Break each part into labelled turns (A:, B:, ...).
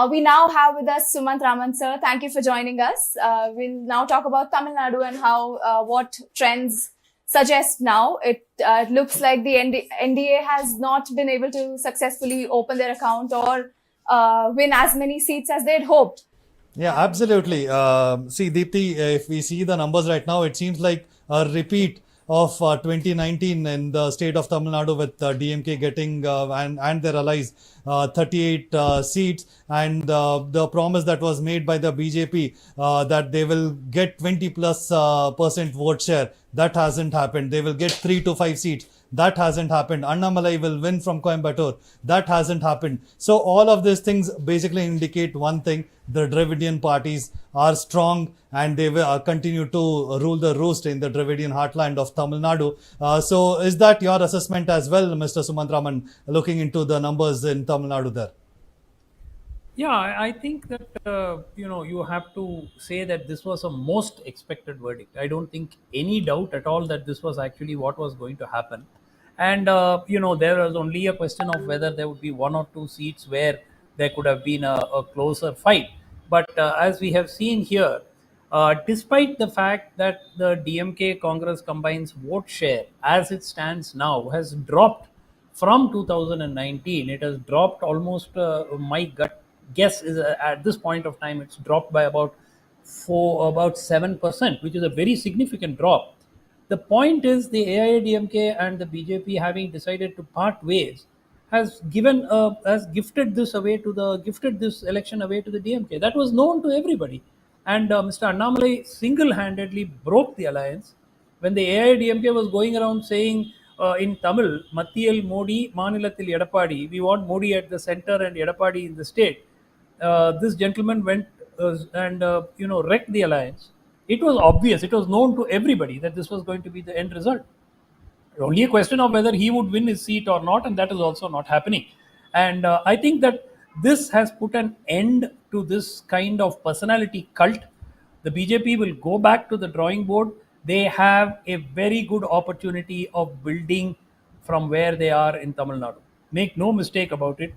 A: We now have with us Sumant Raman sir. Thank you for joining us. We'll now talk about Tamil Nadu and how what trends suggest now. It looks like the NDA has not been able to successfully open their account or win as many seats as they'd hoped.
B: Yeah, absolutely. See, Deepthi, if we see the numbers right now, it seems like a repeat of 2019 in the state of Tamil Nadu with DMK getting and their allies 38 seats, and the promise that was made by the BJP that they will get 20 plus percent vote share, that hasn't happened. They will get 3 to 5 seats. That hasn't happened. Annamalai will win from Coimbatore. That hasn't happened. So all of these things basically indicate one thing: the Dravidian parties are strong and they will continue to rule the roost in the Dravidian heartland of Tamil Nadu. So is that your assessment as well, Mr. Sumantraman, looking into the numbers in Tamil Nadu there?
C: Yeah, I think that you have to say that this was a most expected verdict. I don't think any doubt at all that this was actually what was going to happen, and there was only a question of whether there would be one or two seats where there could have been a closer fight. But as we have seen here, despite the fact that the DMK Congress combines vote share as it stands now has dropped from 2019, it has dropped almost my gut guess is at this point of time it's dropped by about 7%, which is a very significant drop. The point is the AIADMK and the BJP having decided to part ways has gifted this election away to the DMK. That was known to everybody, and Mr. Annamalai single-handedly broke the alliance when the AIADMK was going around saying in Tamil, Mattiyal Modi, Manilathil Edapadi, we want Modi at the center and Edapadi in the state. This gentleman went and wrecked the alliance. It was obvious, it was known to everybody that this was going to be the end result. Only a question of whether he would win his seat or not, and that is also not happening. And I think that this has put an end to this kind of personality cult. The BJP will go back to the drawing board. They have a very good opportunity of building from where they are in Tamil Nadu. Make no mistake about it.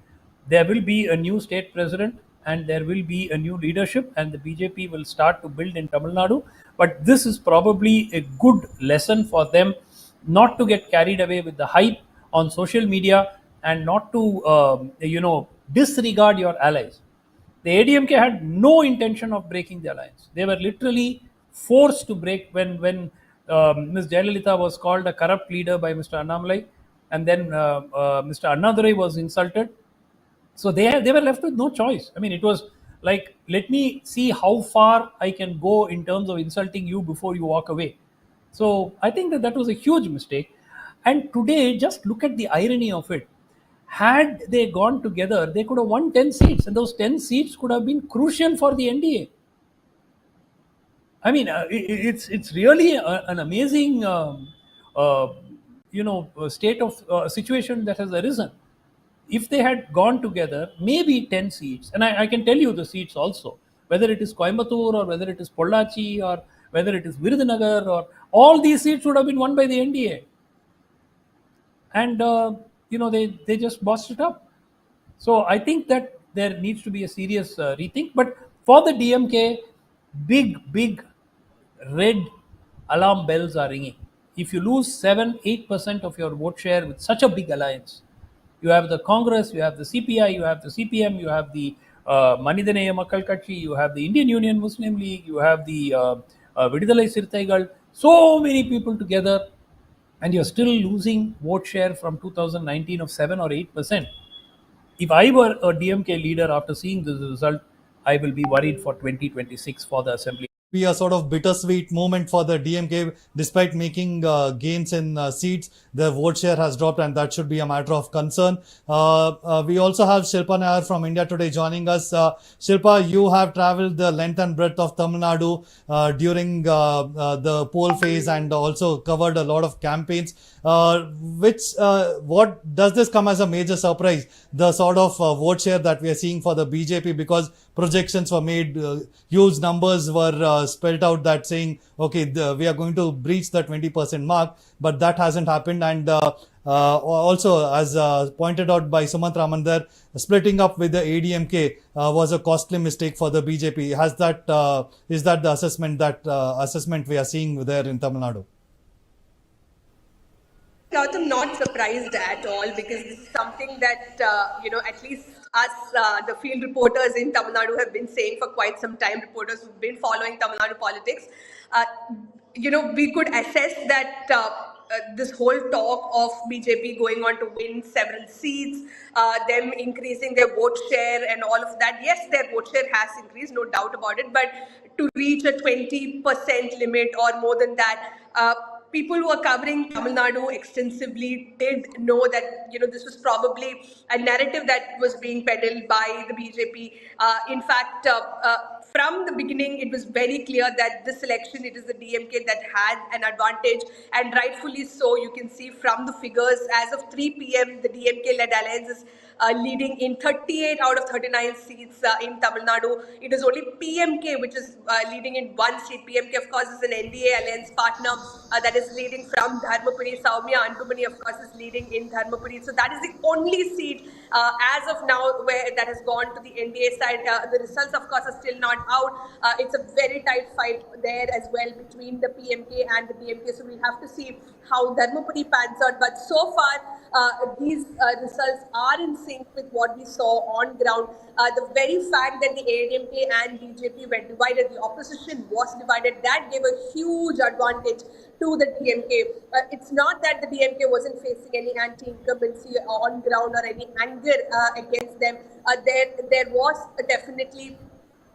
C: There will be a new state president and there will be a new leadership, and the BJP will start to build in Tamil Nadu. But this is probably a good lesson for them not to get carried away with the hype on social media and not to disregard your allies. The ADMK had no intention of breaking the alliance. They were literally forced to break when Ms. Jayalalitha was called a corrupt leader by Mr. Annamalai, and then Mr. Annadurai was insulted. So they were left with no choice. I mean, it was like, let me see how far I can go in terms of insulting you before you walk away. So I think that was a huge mistake. And today, just look at the irony of it. Had they gone together, they could have won 10 seats, and those 10 seats could have been crucial for the NDA. I mean, it's really an amazing state of situation that has arisen. If they had gone together, maybe 10 seats, and I can tell you the seats also, whether it is Coimbatore or whether it is Pollachi or whether it is Virudhunagar, or all these seats would have been won by the NDA. And, they just bossed it up. So I think that there needs to be a serious rethink. But for the DMK, big red alarm bells are ringing. If you lose 7-8% of your vote share with such a big alliance, you have the Congress, you have the CPI, you have the CPM, you have the Manidanaya Makkal Katchi, you have the Indian Union Muslim League, you have the Vidudalai Sirthaigal, so many people together, and you're still losing vote share from 2019 of 7 or 8%. If I were a DMK leader after seeing this result, I will be worried for 2026 for the assembly.
B: Be a sort of bittersweet moment for the DMK. Despite making gains in seats, their vote share has dropped, and that should be a matter of concern. We also have Shilpa Nair from India Today joining us. Shilpa, you have traveled the length and breadth of Tamil Nadu during the poll phase and also covered a lot of campaigns. What does this come as a major surprise? The sort of vote share that we are seeing for the BJP, because projections were made, huge numbers were spelled out that saying, okay, we are going to breach the 20% mark, but that hasn't happened. And also, as pointed out by Sumant Raman there, splitting up with the ADMK was a costly mistake for the BJP. Is that the assessment we are seeing there in Tamil Nadu?
D: I'm not surprised at all, because this is something that, at least us, the field reporters in Tamil Nadu, have been saying for quite some time, reporters who've been following Tamil Nadu politics. We could assess that this whole talk of BJP going on to win several seats, them increasing their vote share and all of that. Yes, their vote share has increased, no doubt about it, but to reach a 20% limit or more than that, people who are covering Tamil Nadu extensively did know that this was probably a narrative that was being peddled by the BJP. In fact, from the beginning, it was very clear that this election, it is the DMK that had an advantage, and rightfully so. You can see from the figures, as of 3 p.m., the DMK-led alliance is leading in 38 out of 39 seats in Tamil Nadu. It is only PMK which is leading in one seat. PMK, of course, is an NDA alliance partner that is leading from Dharmapuri. Soumya Anbumani, of course, is leading in Dharmapuri. So that is the only seat as of now where that has gone to the NDA side. The results, of course, are still not out. It's a very tight fight there as well between the PMK and the DMK. So we'll have to see how Dharmapuri pans out. But so far, these results are in sync with what we saw on ground. The very fact that the ADMK and BJP were divided, the opposition was divided, that gave a huge advantage to the DMK. It's not that the DMK wasn't facing any anti-incumbency on ground or any anger against them. There was definitely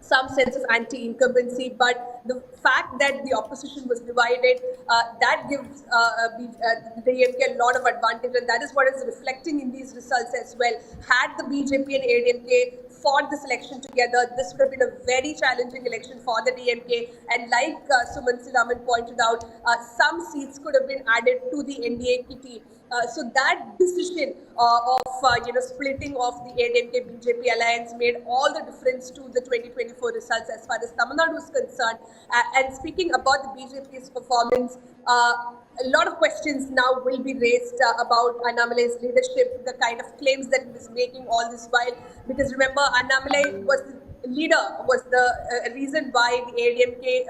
D: some sense of anti-incumbency, but the fact that the opposition was divided, that gives the DMK a lot of advantage, and that is what is reflecting in these results as well. Had the BJP and ADMK fought this election together, this would have been a very challenging election for the DMK. And like Sumant Raman pointed out, some seats could have been added to the NDA kitty. So that decision of splitting of the ADMK BJP alliance made all the difference to the 2024 results as far as Tamil Nadu is concerned. And speaking about the BJP's performance, a lot of questions now will be raised about Annamalai's leadership, the kind of claims that he was making all this while. Because remember, Annamalai was the leader, was the reason why the ADMK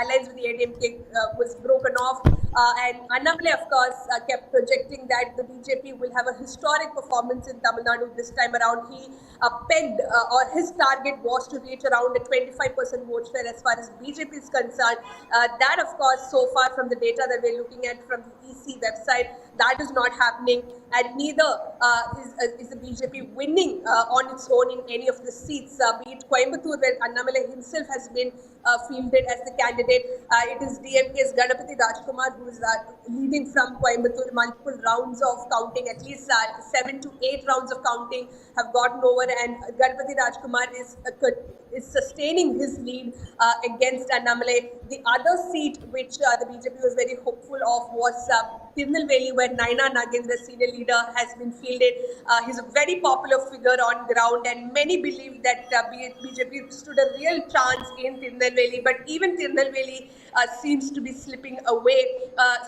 D: alliance with the ADMK was broken off. And Annamalai, of course, kept projecting that the BJP will have a historic performance in Tamil Nadu this time around. He pegged, or his target was to reach around a 25% vote share as far as BJP is concerned. That, of course, so far from the data that we're looking at from the EC website, that is not happening. And neither is the BJP winning on its own in any of the seats, be it Coimbatore, where Annamalai himself has been fielded as the candidate. It is DMK's Ganapathy Rajkumar who is leading from Coimbatore. Multiple rounds of counting, at least 7 to 8 rounds of counting have gotten over, and Ganapathy Rajkumar is sustaining his lead against Annamalai. The other seat which the BJP was very hopeful of was Tirunelveli, where Naina Nagendra, senior leader, has been fielded. He's a very popular figure on ground, and many believe that BJP stood a real chance in Tirunelveli, but even Tirunelveli seems to be slipping away.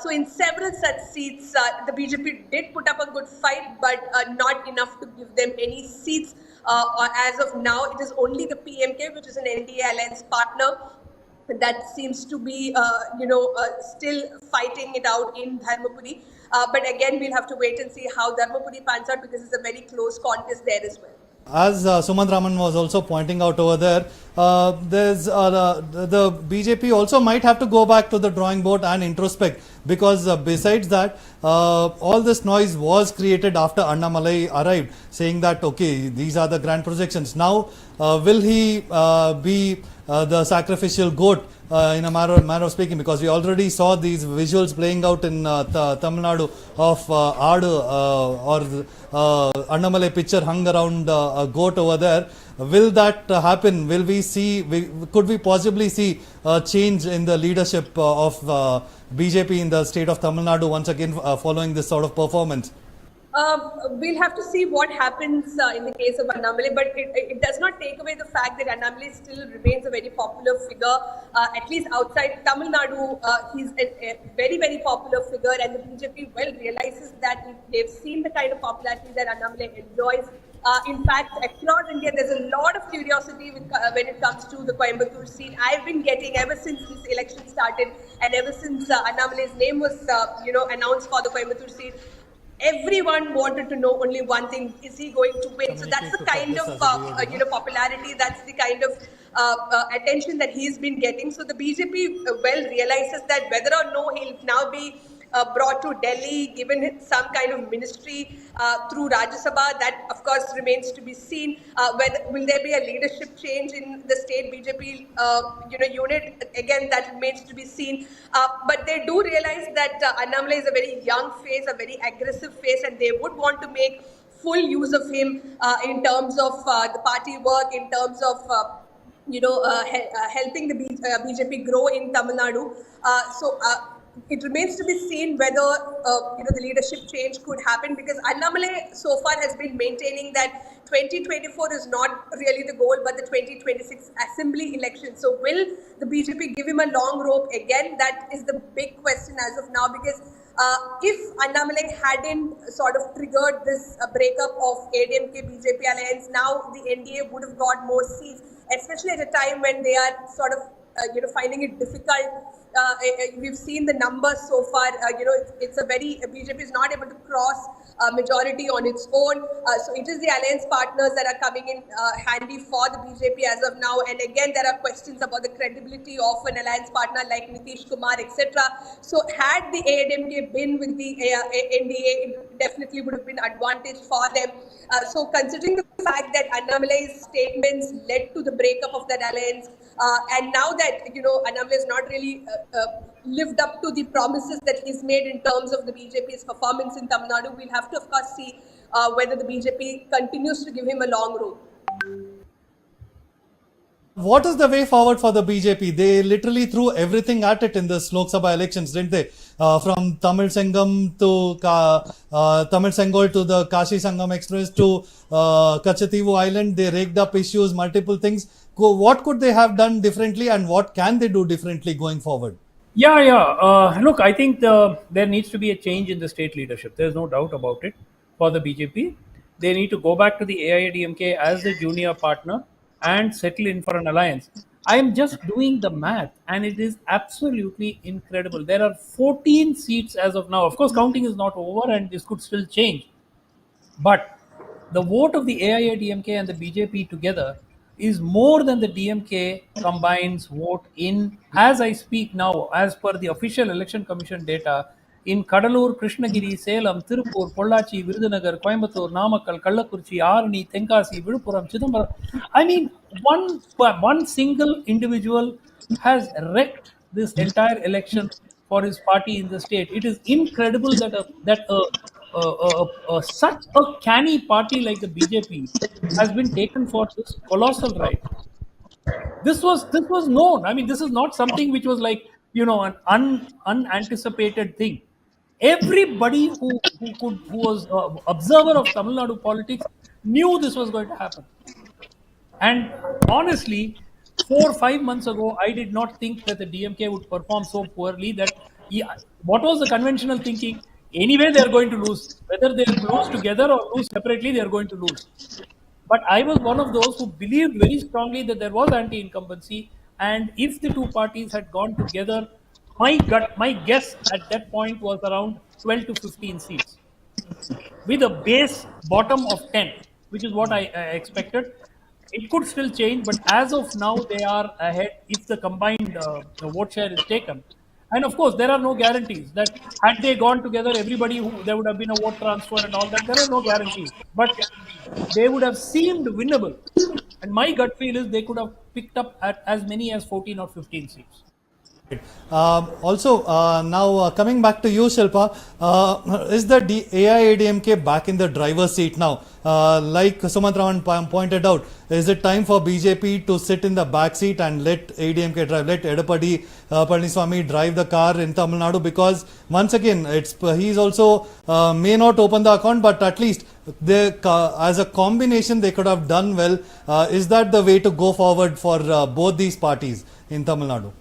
D: So in several such seats, the BJP did put up a good fight, but not enough to give them any seats. As of now, it is only the PMK, which is an NDA alliance partner, that seems to be, still fighting it out in Dharmapuri. But again, we'll have to wait and see how Dharmapuri pans out, because it's a very close contest there as well.
B: As Sumant Raman was also pointing out over there, there's the BJP also might have to go back to the drawing board and introspect, because besides that, all this noise was created after Annamalai arrived, saying that, okay, these are the grand projections. Now, will he be the sacrificial goat in a manner of speaking? Because we already saw these visuals playing out in Tamil Nadu of Aadu or Annamalai picture hung around a goat over there. Will that happen? Will we see? Could we possibly see a change in the leadership of BJP in the state of Tamil Nadu once again following this sort of performance?
D: We'll have to see what happens in the case of Annamalai, but it does not take away the fact that Annamalai still remains a very popular figure, at least outside Tamil Nadu. He's a very, very popular figure, and the BJP well realizes that they've seen the kind of popularity that Annamalai enjoys. In fact, across India, there's a lot of curiosity when it comes to the Coimbatore seat. I've been getting ever since this election started, and ever since Annamalai's name was, announced for the Coimbatore seat. Everyone wanted to know only one thing: is he going to win? So that's the kind of popularity, that's the kind of attention that he's been getting. So the BJP well realizes that whether or no he'll now be brought to Delhi, given some kind of ministry through Rajya Sabha, that of course remains to be seen. Whether will there be a leadership change in the state BJP unit? Again, that remains to be seen. But they do realize that Annamalai is a very young face, a very aggressive face, and they would want to make full use of him in terms of the party work, in terms of helping the BJP grow in Tamil Nadu. It remains to be seen whether the leadership change could happen, because Annamalai so far has been maintaining that 2024 is not really the goal, but the 2026 assembly election. So will the BJP give him a long rope again? That is the big question as of now, because if Annamalai hadn't sort of triggered this breakup of ADMK BJP alliance, now the NDA would have got more seats, especially at a time when they are sort of finding it difficult. We've seen the numbers so far. It's a very BJP is not able to cross majority on its own. So it is the alliance partners that are coming in handy for the BJP as of now. And again, there are questions about the credibility of an alliance partner like Nitish Kumar, etc. So had the AIADMK been with the NDA, it definitely would have been advantage for them. So considering the fact that Annamalai's statements led to the breakup of that alliance, and now that Annamalai has not really lived up to the promises that he's made in terms of the BJP's performance in Tamil Nadu, we'll have to of course see whether the BJP continues to give him a long rope.
B: What is the way forward for the BJP? They literally threw everything at it in the Lok Sabha elections, didn't they? From Tamil Sangam to Tamil Sengol to the Kashi Sangam Express to Kachativu Island, they raked up issues, multiple things. What could they have done differently, and what can they do differently going forward?
C: Look, I think there needs to be a change in the state leadership. There's no doubt about it for the BJP. They need to go back to the AIADMK as the junior partner and settle in for an alliance. I am just doing the math, and it is absolutely incredible. There are 14 seats as of now. Of course, counting is not over, and this could still change. But the vote of the AIADMK and the BJP together is more than the DMK combines vote in, as I speak now, as per the official Election Commission data, in Kadalur, Krishnagiri, Salem, Tirupur, Pollachi, Virudhunagar, Coimbatore, Namakkal, Kallakurchi, Arni, Tenkasi, Viluppuram, Chidambaram. I mean, one single individual has wrecked this entire election for his party in the state. It is incredible that such a canny party like the BJP has been taken for this colossal ride. This was known. I mean, this is not something which was like an unanticipated thing. Everybody who was observer of Tamil Nadu politics knew this was going to happen. And honestly, 4 or 5 months ago, I did not think that the DMK would perform so poorly. What was the conventional thinking? Anyway, they are going to lose. Whether they lose together or lose separately, they are going to lose. But I was one of those who believed very strongly that there was anti-incumbency, and if the two parties had gone together, my guess at that point was around 12 to 15 seats, with a base bottom of 10, which is what I expected. It could still change, but as of now, they are ahead if the combined vote share is taken. And of course, there are no guarantees that had they gone together, there would have been a vote transfer and all that. There are no guarantees, but they would have seemed winnable. And my gut feel is they could have picked up at as many as 14 or 15 seats.
B: Now coming back to you, Shilpa, is the AIADMK back in the driver's seat now? Like Sumant Raman pointed out, is it time for BJP to sit in the back seat and let ADMK drive, let Edapadi Palaniswamy drive the car in Tamil Nadu? Because once again, he's also may not open the account, but at least as a combination they could have done well. Is that the way to go forward for both these parties in Tamil Nadu?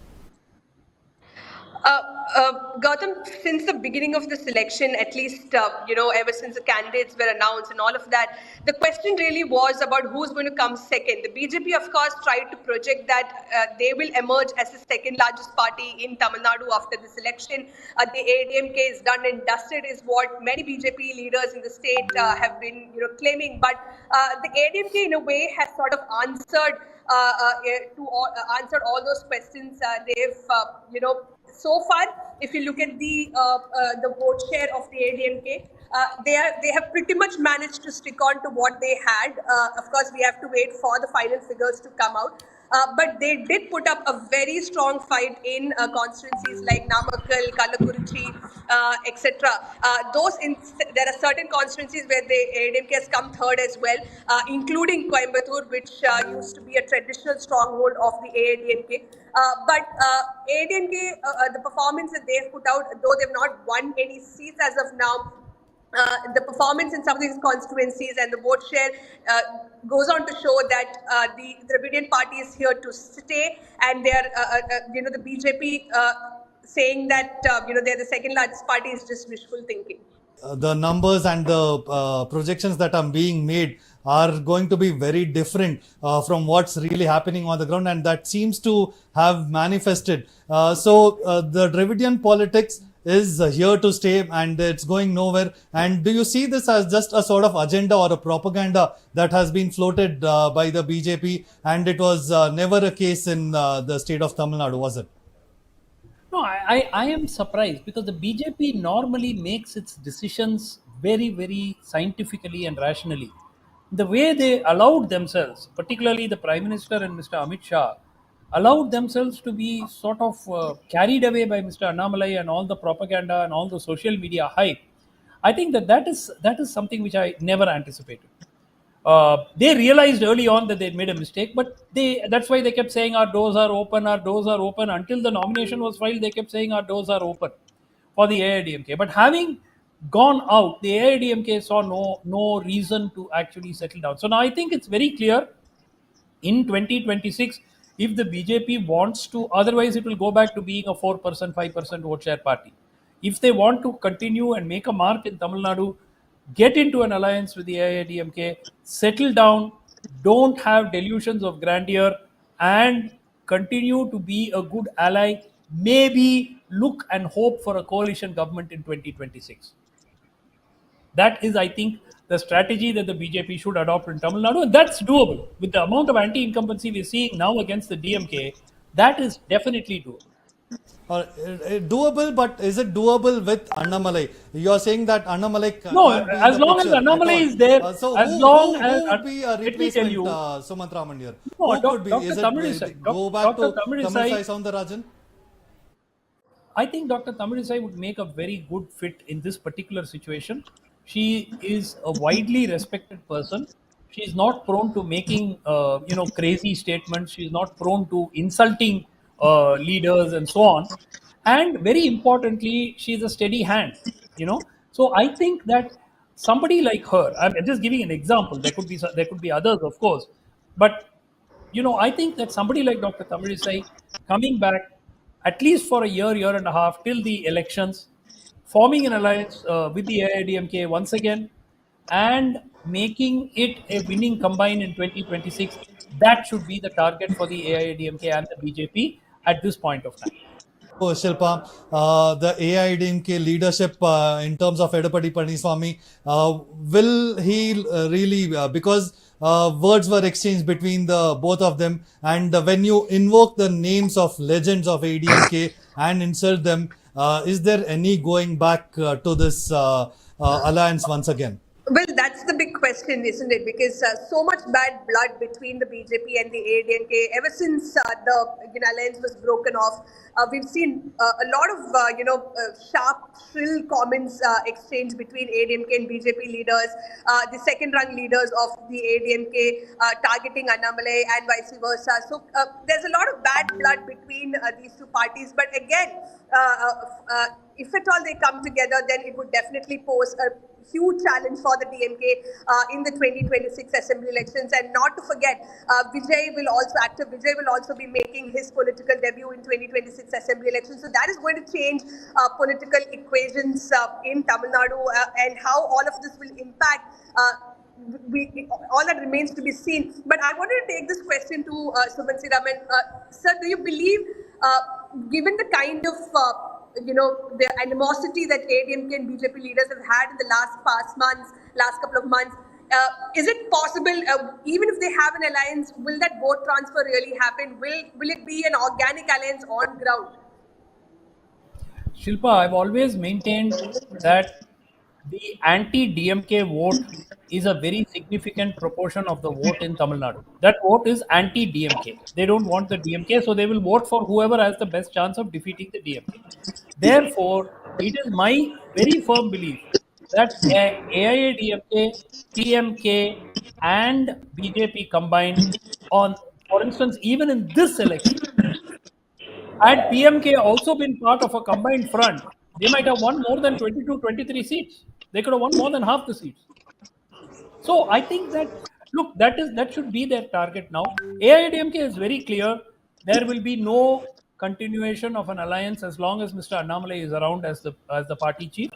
D: Gautam, since the beginning of this election, at least, ever since the candidates were announced and all of that, the question really was about who's going to come second. The BJP, of course, tried to project that they will emerge as the second largest party in Tamil Nadu after this election. The ADMK is done and dusted, is what many BJP leaders in the state have been, claiming. But the ADMK, in a way, has sort of answered answered all those questions. They've, so far, if you look at the vote share of the ADMK, they have pretty much managed to stick on to what they had. Of course, we have to wait for the final figures to come out. But they did put up a very strong fight in constituencies like Namakkal, Kallakurichi, etc. There are certain constituencies where the ADMK has come third as well, including Coimbatore, which used to be a traditional stronghold of the AIADMK. But AIADMK, the performance that they've put out, though they've not won any seats as of now, the performance in some of these constituencies and the vote share goes on to show that the Dravidian party is here to stay, and they are, the BJP saying that they're the second largest party is just wishful thinking.
B: The numbers and the projections that are being made are going to be very different from what's really happening on the ground, and that seems to have manifested. So the Dravidian politics is here to stay and it's going nowhere. And do you see this as just a sort of agenda or a propaganda that has been floated by the BJP, and it was never a case in the state of Tamil Nadu, was it?
C: No, I am surprised because the BJP normally makes its decisions very, very scientifically and rationally. The way they allowed themselves, particularly the Prime Minister and Mr. Amit Shah, allowed themselves to be sort of carried away by Mr. Annamalai and all the propaganda and all the social media hype. I think that is something which I never anticipated. They realized early on that they made a mistake, but that's why they kept saying our doors are open, our doors are open. Until the nomination was filed, they kept saying our doors are open for the AIADMK. But having gone out, the AIADMK saw no reason to actually settle down. So now I think it's very clear in 2026, if the BJP wants to, otherwise it will go back to being a 4%, 5% vote share party. If they want to continue and make a mark in Tamil Nadu, get into an alliance with the AIADMK, settle down, don't have delusions of grandeur, and continue to be a good ally. Maybe look and hope for a coalition government in 2026. That is, I think, the strategy that the BJP should adopt in Tamil Nadu, and that's doable. With the amount of anti-incumbency we're seeing now against the DMK, that is definitely doable.
B: Doable, but is it doable with Annamalai? You are saying that Annamalai
C: no, as long as Annamalai is there,
B: so
C: as
B: who
C: would
B: be a replacement, Sumant Raman here?
C: No,
B: who could be? Is it go back to Tamilisai Soundarajan?
C: I think Dr. Tamilisai would make a very good fit in this particular situation. She is a widely respected person. She is not prone to making, crazy statements. She is not prone to insulting leaders and so on. And very importantly, she is a steady hand. So I think that somebody like her. I'm just giving an example. There could be others, of course, but I think that somebody like Dr. Tamilisai coming back at least for a year and a half till the elections, forming an alliance with the AIADMK once again, and making it a winning combine in 2026, that should be the target for the AIADMK and the BJP at this point of time.
B: Oh, Shilpa, the AIADMK leadership in terms of Edapadi Palaniswamy, will he really, because words were exchanged between the both of them, and when you invoke the names of legends of AIADMK and insult them, is there any going back to this alliance once again?
D: Well, that's the big question. question, isn't it? Because so much bad blood between the BJP and the ADMK ever since the alliance was broken off. We've seen a lot of sharp, shrill comments exchanged between ADMK and BJP leaders, the second-rung leaders of the ADMK targeting Annamalai and vice versa. So there's a lot of bad blood between these two parties. But again, if at all they come together, then it would definitely pose a huge challenge for the DMK in the 2026 assembly elections. And not to forget, Actor Vijay will also be making his political debut in 2026 assembly elections. So that is going to change political equations in Tamil Nadu, and how all of this will impact. All that remains to be seen. But I wanted to take this question to Suman Siraman. Sir, do you believe, given the kind of the animosity that ADMK and BJP leaders have had in the last couple of months, is it possible, even if they have an alliance, will that vote transfer really happen? Will it be an organic alliance on ground?
C: Shilpa, I've always maintained that the anti-DMK vote is a very significant proportion of the vote in Tamil Nadu. That vote is anti-DMK. They don't want the DMK, so they will vote for whoever has the best chance of defeating the DMK. Therefore, it is my very firm belief that AIADMK, TMK, and BJP combined on, for instance, even in this election, had PMK also been part of a combined front, they might have won more than 22, 23 seats. They could have won more than half the seats. So I think that, look, that should be their target now. AIDMK is very clear. There will be no continuation of an alliance as long as Mr. Annamalai is around as the party chief.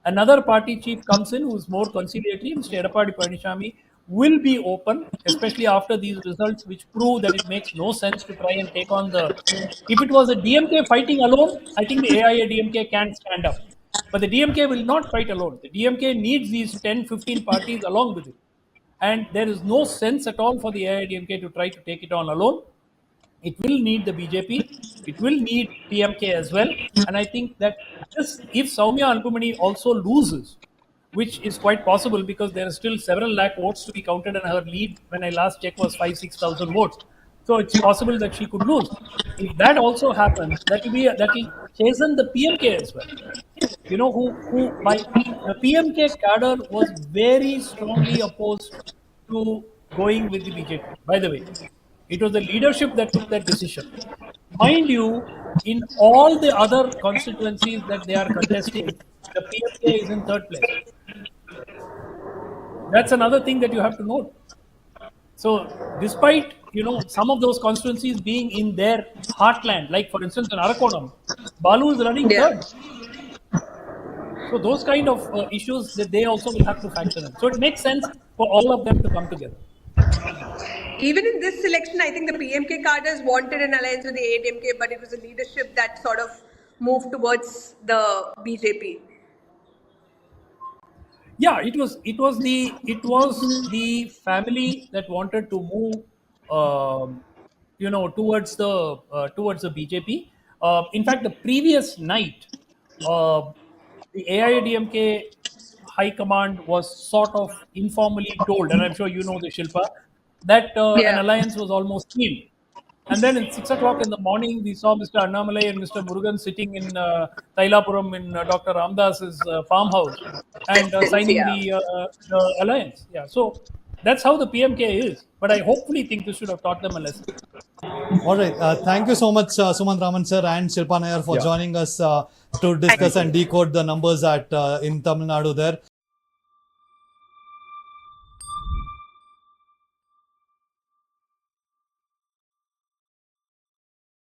C: Another party chief comes in who is more conciliatory. Mr. Edappadi Palaniswamy will be open, especially after these results, which prove that it makes no sense to try and take on the. If it was a DMK fighting alone, I think the AIADMK can stand up. But the DMK will not fight alone. The DMK needs these 10, 15 parties along with it. And there is no sense at all for the AIADMK to try to take it on alone. It will need the BJP. It will need TMK as well. And I think that if Soumya Anpumani also loses, which is quite possible because there are still several lakh votes to be counted, and her lead, when I last checked, was 5,000-6,000 votes. So it's possible that she could lose. If that also happens, that will chasten the PMK as well. You know, the PMK cadre was very strongly opposed to going with the BJP. By the way, it was the leadership that took that decision. Mind you, in all the other constituencies that they are contesting, the PMK is in third place. That's another thing that you have to note. So, despite some of those constituencies being in their heartland, like for instance in Arakonam, Balu is running third. So those kind of issues that they also will have to factor in. So it makes sense for all of them to come together.
D: Even in this election, I think the PMK cadres wanted an alliance with the ADMK, but it was the leadership that sort of moved towards the BJP.
C: Yeah, it was the family that wanted to move, towards the BJP. In fact, the previous night, the AIADMK high command was sort of informally told, and I'm sure you know the Shilpa, that an alliance was almost sealed. And then at 6 o'clock in the morning, we saw Mr. Annamalai and Mr. Murugan sitting in Tailapuram in Dr. Ramdas's farmhouse and signing the alliance. Yeah, so that's how the PMK is. But I hopefully think this should have taught them a lesson.
B: All right. Thank you so much, Sumant Raman sir and Shilpa Nair for joining us to discuss and decode the numbers in Tamil Nadu there.